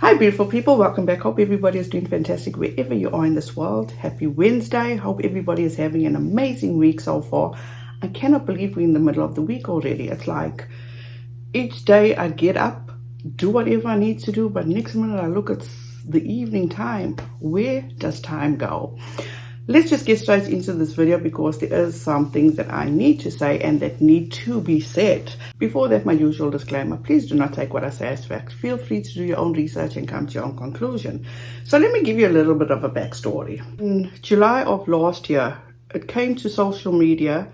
Hi beautiful people, welcome back. Hope everybody is doing fantastic wherever you are in this world. Happy Wednesday. Hope everybody is having an amazing week so far. I cannot believe we're in the middle of the week already. It's like each day I get up, do whatever I need to do, but next minute I look, it's the evening time. Where does time go? Let's just get straight into this video because there is some things that I need to say and that need to be said. Before that, my usual disclaimer, please do not take what I say as fact. Feel free to do your own research and come to your own conclusion. So let me give you a little bit of a backstory. In July of last year, it came to social media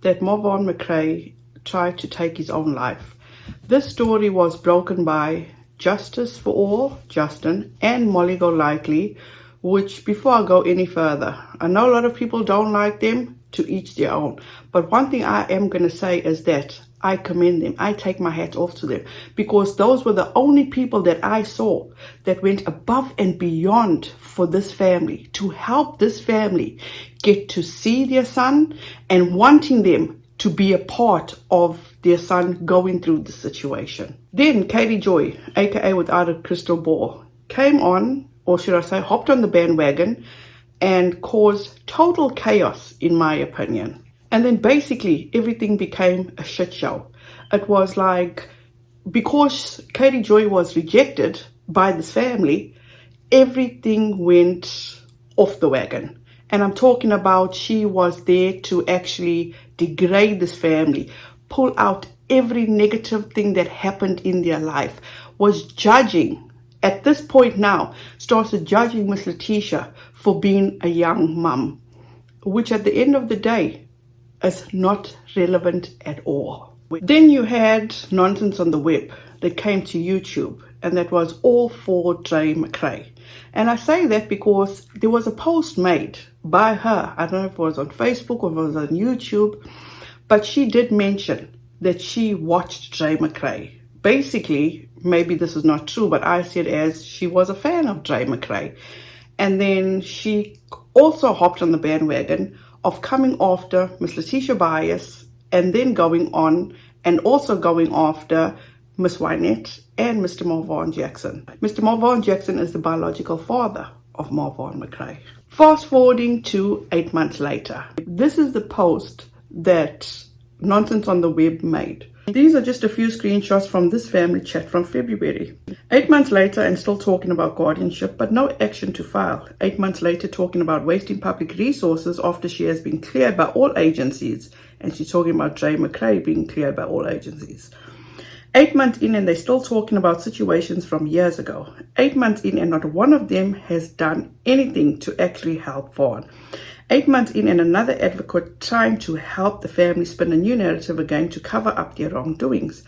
that Marvon McCray tried to take his own life. This story was broken by Justice for All, Justin, and Molly Golightly, which before I go any further, I know a lot of people don't like them, to each their own. But one thing I am going to say is that I commend them. I take my hat off to them because those were the only people that I saw that went above and beyond for this family, to help this family get to see their son and wanting them to be a part of their son going through the situation. Then Katie Joy, aka Without a Crystal Ball, came on, or should I say hopped on the bandwagon and caused total chaos, in my opinion. And then basically everything became a shit show. It was like, because Katie Joy was rejected by this family, everything went off the wagon. And I'm talking about she was there to actually degrade this family, pull out every negative thing that happened in their life, was judging. At this point now, started judging Miss Letitia for being a young mum, which at the end of the day is not relevant at all. Then you had nonsense on the web that came to YouTube, and that was all for Veda McCray. And I say that because there was a post made by her. I don't know if it was on Facebook or if it was on YouTube, but she did mention that she watched Veda McCray. Basically, maybe this is not true, but I see it as she was a fan of Veda McCray. And then she also hopped on the bandwagon of coming after Miss Letitia Bias and then going on and also going after Miss Wynette and Mr. Marvon Jackson. Mr. Marvon Jackson is the biological father of Marvon McCray. Fast forwarding to 8 months later. This is the post that Nonsense on the Web made. These are just a few screenshots from this family chat from February. 8 months later and still talking about guardianship, but no action to file. 8 months later talking about wasting public resources after she has been cleared by all agencies. And she's talking about Veda McCray being cleared by all agencies. 8 months in and they're still talking about situations from years ago. 8 months in and not one of them has done anything to actually help Vaughn. 8 months in and another advocate trying to help the family spin a new narrative again to cover up their wrongdoings.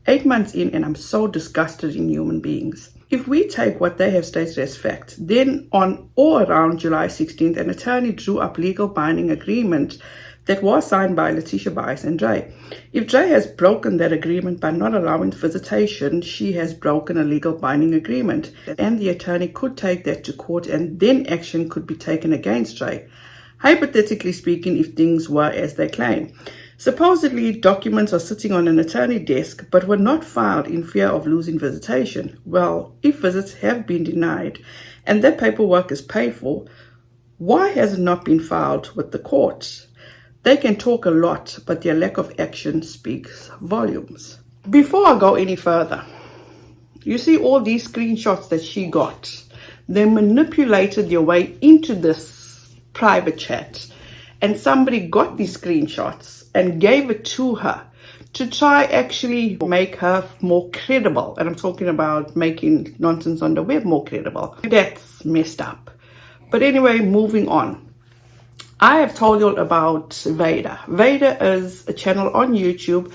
8 months in and I'm so disgusted in human beings. If we take what they have stated as fact, then on or around July 16th, an attorney drew up legal binding agreement that was signed by Letitia Bias and Dre. If Dre has broken that agreement by not allowing visitation, she has broken a legal binding agreement, and the attorney could take that to court and then action could be taken against Dre. Hypothetically speaking, if things were as they claim. Supposedly, documents are sitting on an attorney desk but were not filed in fear of losing visitation. Well, if visits have been denied and that paperwork is paid for, why has it not been filed with the courts? They can talk a lot, but their lack of action speaks volumes. Before I go any further, you see all these screenshots that she got. They manipulated their way into this private chat, and somebody got these screenshots and gave it to her to try actually make her more credible. And I'm talking about making Nonsense on the Web more credible. That's messed up. But anyway, moving on. I have told you all about Veda. Veda is a channel on YouTube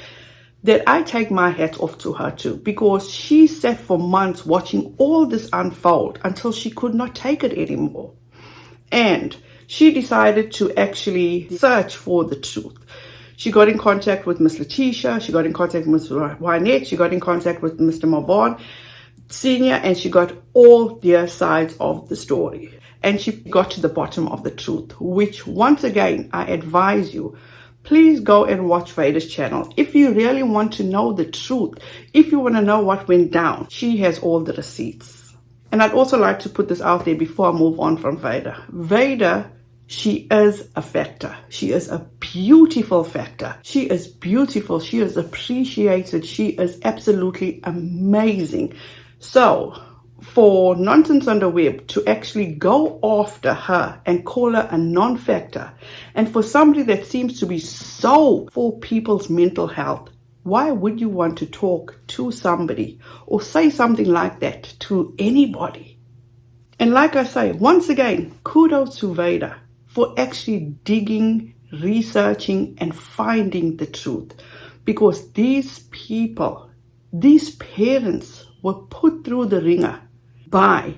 that I take my hat off to her too, because she sat for months watching all this unfold until she could not take it anymore. And she decided to actually search for the truth. She got in contact with Miss Letitia, she got in contact with Miss Wynette, she got in contact with Mr. Marvon Sr., and she got all their sides of the story. And she got to the bottom of the truth, which once again, I advise you, please go and watch Veda's channel. If you really want to know the truth, if you want to know what went down, she has all the receipts. And I'd also like to put this out there before I move on from Veda. Veda, she is a factor. She is a beautiful factor. She is beautiful. She is appreciated. She is absolutely amazing. So for Nonsense on the Web to actually go after her and call her a non-factor, and for somebody that seems to be so for people's mental health, why would you want to talk to somebody or say something like that to anybody? And like I say, once again, kudos to Veda for actually digging, researching, and finding the truth. Because these people, these parents were put through the ringer by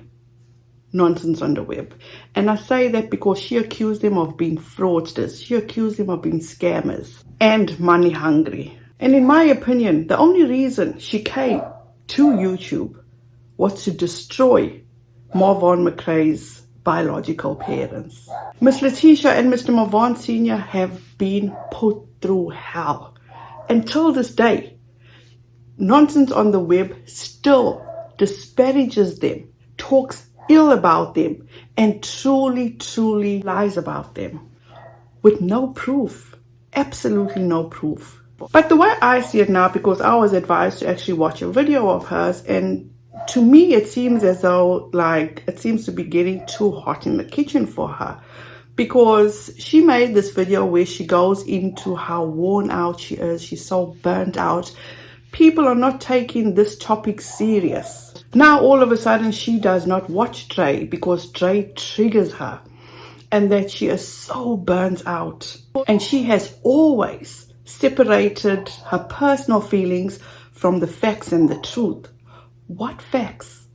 Nonsense on the Web. And I say that because she accused them of being fraudsters. She accused them of being scammers and money hungry. And in my opinion, the only reason she came to YouTube was to destroy Marvon McCray's biological parents. Miss Letitia and Mr. Marvon Sr. have been put through hell. Until this day, Nonsense on the Web still disparages them, talks ill about them, and truly lies about them with no proof, absolutely no proof. But the way I see it now, because I was advised to actually watch a video of hers, and to me it seems as though like it seems to be getting too hot in the kitchen for her, because she made this video where she goes into how worn out she is. She's so burnt out. People are not taking this topic serious. Now all of a sudden she does not watch Dre because Dre triggers her, and that she is so burnt out. And she has always separated her personal feelings from the facts and the truth. What facts?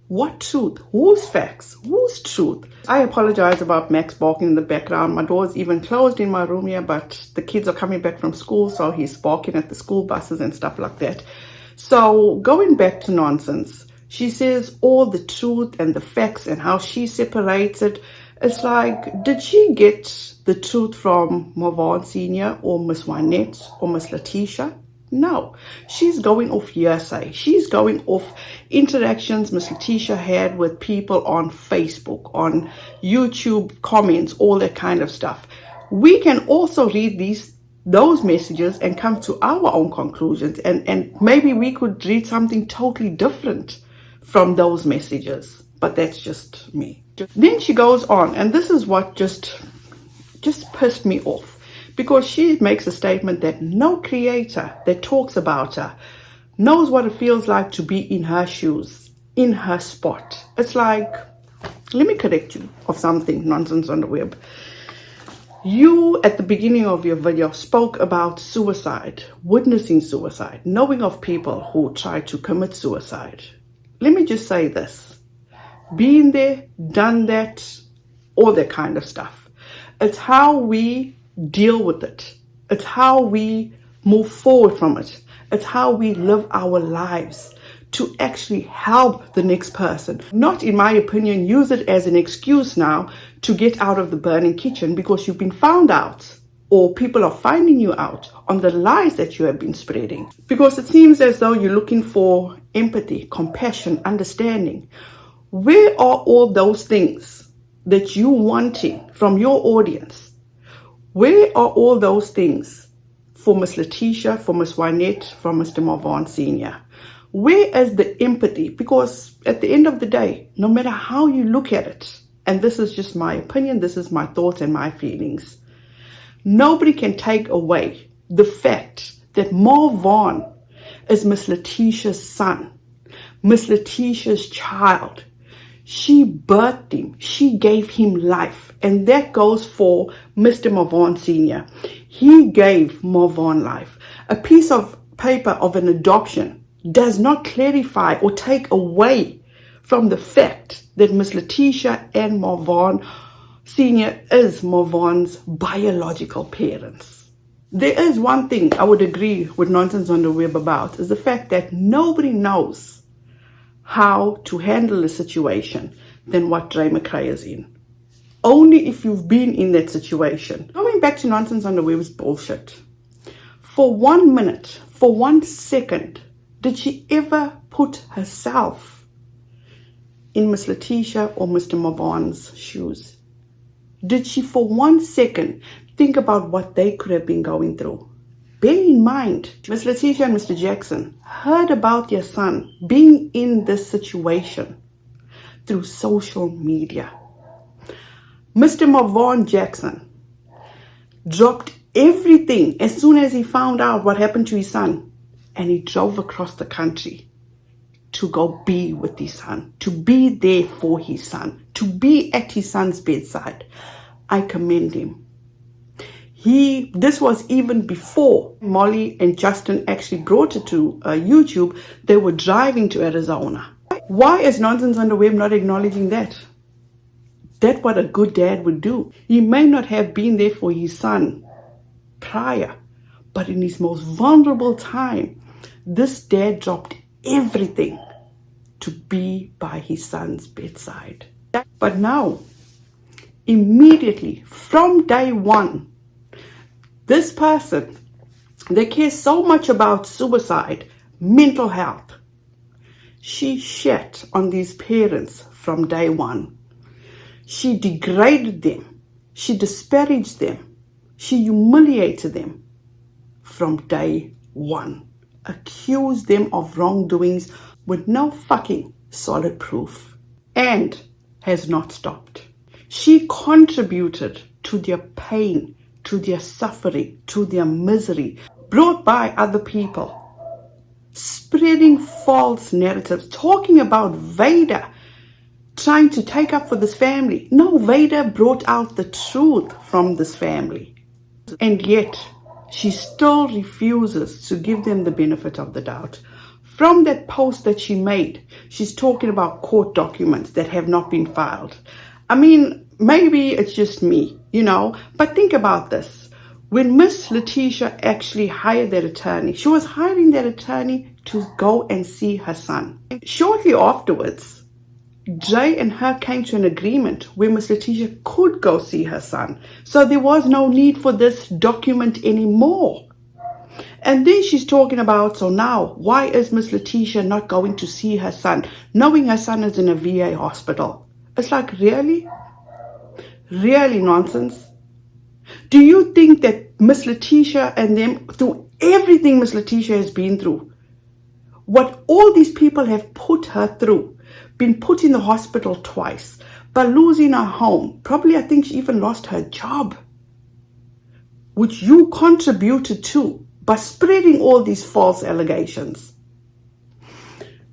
What truth? Whose facts? Whose truth? I apologize about Max barking in the background. My door's even closed in my room here, but the kids are coming back from school, so he's barking at the school buses and stuff like that. So going back to Nonsense, she says all the truth and the facts and how she separates it. It's like, did she get the truth from Marvon Sr. or Miss Wynette or Miss Letitia? No, she's going off hearsay. She's going off interactions Miss Letitia had with people on Facebook, on YouTube comments, all that kind of stuff. We can also read those messages and come to our own conclusions, and maybe we could read something totally different from those messages. But that's just me. Then she goes on, and this is what just pissed me off, because she makes a statement that no creator that talks about her knows what it feels like to be in her shoes, in her spot. It's like, let me correct you of something, Nonsense on the Web. You, at the beginning of your video, spoke about suicide, witnessing suicide, knowing of people who try to commit suicide. Let me just say this. Been there, done that, all that kind of stuff. It's how we deal with it. It's how we move forward from it. It's how we live our lives to actually help the next person. Not, in my opinion, use it as an excuse now to get out of the burning kitchen because you've been found out, or people are finding you out on the lies that you have been spreading. Because it seems as though you're looking for empathy, compassion, understanding. Where are all those things that you wanting from your audience? Where are all those things for Miss Letitia, for Miss Wynette, for Mr. Marvon Sr.? Where is the empathy? Because at the end of the day, no matter how you look at it, and this is just my opinion, this is my thoughts and my feelings, nobody can take away the fact that Marvon is Miss Letitia's son, Miss Letitia's child. She birthed him. She gave him life. And that goes for Mr. Marvon Sr. He gave Marvon life. A piece of paper of an adoption does not clarify or take away from the fact that Miss Letitia and Marvon Sr. is Marvon's biological parents. There is one thing I would agree with Nonsense on the Web about, is the fact that nobody knows how to handle a situation than what Dre McCray is in. Only if you've been in that situation. Going back to Nonsense on the Web is bullshit. For 1 minute, for 1 second, did she ever put herself in Miss Letitia or Mr. Marvon's shoes? Did she for 1 second think about what they could have been going through? Bear in mind, Miss Letitia and Mr. Jackson heard about their son being in this situation through social media. Mr. Marvon Jackson dropped everything as soon as he found out what happened to his son, and he drove across the country to go be with his son, to be there for his son, to be at his son's bedside. I commend him. This was even before Molly and Justin actually brought it to YouTube. They were driving to Arizona. Why is Nonsense on the Web not acknowledging that? That's what a good dad would do. He may not have been there for his son prior, but in his most vulnerable time, this dad dropped everything to be by his son's bedside. But now, immediately from day one, this person, they care so much about suicide, mental health. She shat on these parents from day one. She degraded them. She disparaged them. She humiliated them from day one. Accused them of wrongdoings with no fucking solid proof. And has not stopped. She contributed to their pain, to their suffering, to their misery brought by other people. Spreading false narratives, talking about Veda trying to take up for this family. No, Veda brought out the truth from this family. And yet, she still refuses to give them the benefit of the doubt. From that post that she made, she's talking about court documents that have not been filed. I mean, maybe it's just me, but think about this. When Miss Letitia actually hired that attorney, she was hiring that attorney to go and see her son. Shortly afterwards, Jay and her came to an agreement where Miss Letitia could go see her son. So there was no need for this document anymore. And then she's talking about, so now, why is Miss Letitia not going to see her son, knowing her son is in a VA hospital? It's like, really? Really, Nonsense? Do you think that Miss Letitia and them, through everything Miss Letitia has been through, what all these people have put her through, been put in the hospital twice, by losing her home, probably I think she even lost her job, which you contributed to by spreading all these false allegations.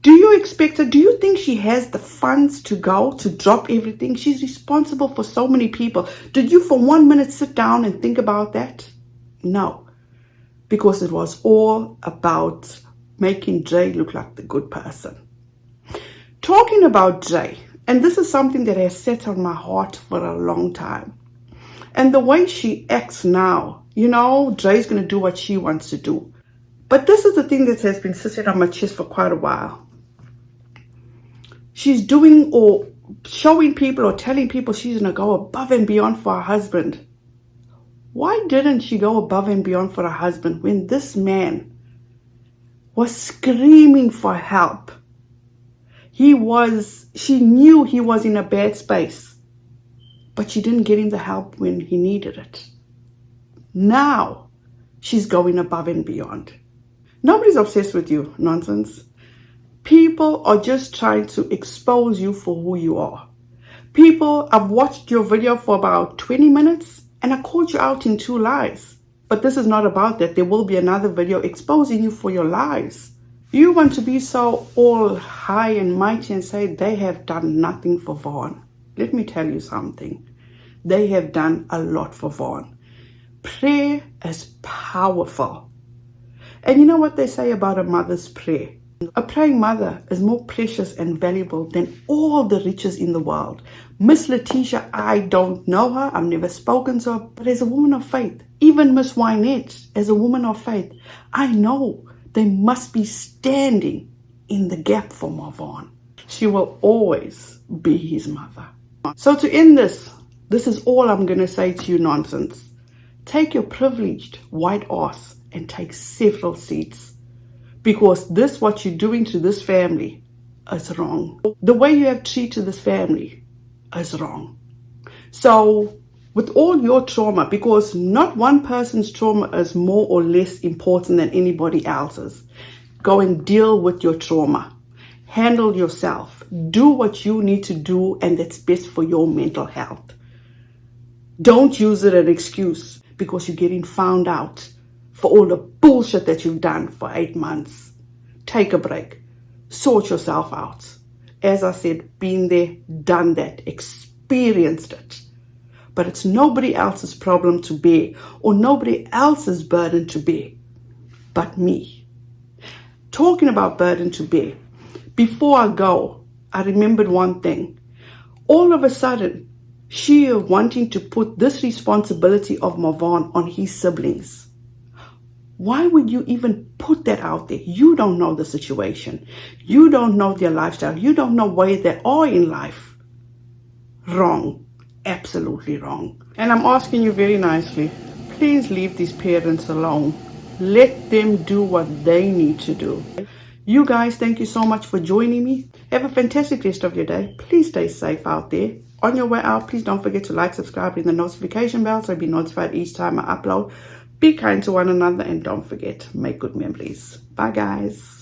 Do you expect her? Do you think she has the funds to go to drop everything? She's responsible for so many people. Did you for 1 minute sit down and think about that? No, because it was all about making Jay look like the good person. Talking about Jay, and this is something that has sat on my heart for a long time. And the way she acts now, Jay's going to do what she wants to do. But this is the thing that has been sitting on my chest for quite a while. She's doing or showing people or telling people she's going to go above and beyond for her husband. Why didn't she go above and beyond for her husband when this man was screaming for help? She knew he was in a bad space, but she didn't get him the help when he needed it. Now she's going above and beyond. Nobody's obsessed with you, Nonsense. People are just trying to expose you for who you are. I've watched your video for about 20 minutes and I called you out in 2 lies. But this is not about that. There will be another video exposing you for your lies. You want to be so all high and mighty and say they have done nothing for Vaughn. Let me tell you something. They have done a lot for Vaughn. Prayer is powerful. And you know what they say about a mother's prayer? A praying mother is more precious and valuable than all the riches in the world. Miss Letitia, I don't know her. I've never spoken to her. But as a woman of faith, even Miss Wynette, as a woman of faith, I know they must be standing in the gap for Marvon. She will always be his mother. So to end this is all I'm going to say to you, Nonsense. Take your privileged white ass and take several seats. Because what you're doing to this family is wrong. The way you have treated this family is wrong. So with all your trauma, because not one person's trauma is more or less important than anybody else's, go and deal with your trauma. Handle yourself. Do what you need to do, and that's best for your mental health. Don't use it as an excuse because you're getting found out for all the bullshit that you've done for 8 months. Take a break. Sort yourself out. As I said, been there, done that, experienced it. But it's nobody else's problem to bear or nobody else's burden to bear but me. Talking about burden to bear, before I go, I remembered one thing. All of a sudden, she wanting to put this responsibility of Marvon on his siblings. Why would you even put that out there? You don't know the situation. You don't know their lifestyle. You don't know where they are in life. Wrong. Absolutely wrong. And I'm asking you very nicely, please leave these parents alone. Let them do what they need to do. You guys, thank you so much for joining me. Have a fantastic rest of your day. Please stay safe out there. On your way out, please don't forget to like, subscribe, and the notification bell so you'll be notified each time I upload. Be kind to one another and don't forget, make good memories. Bye guys.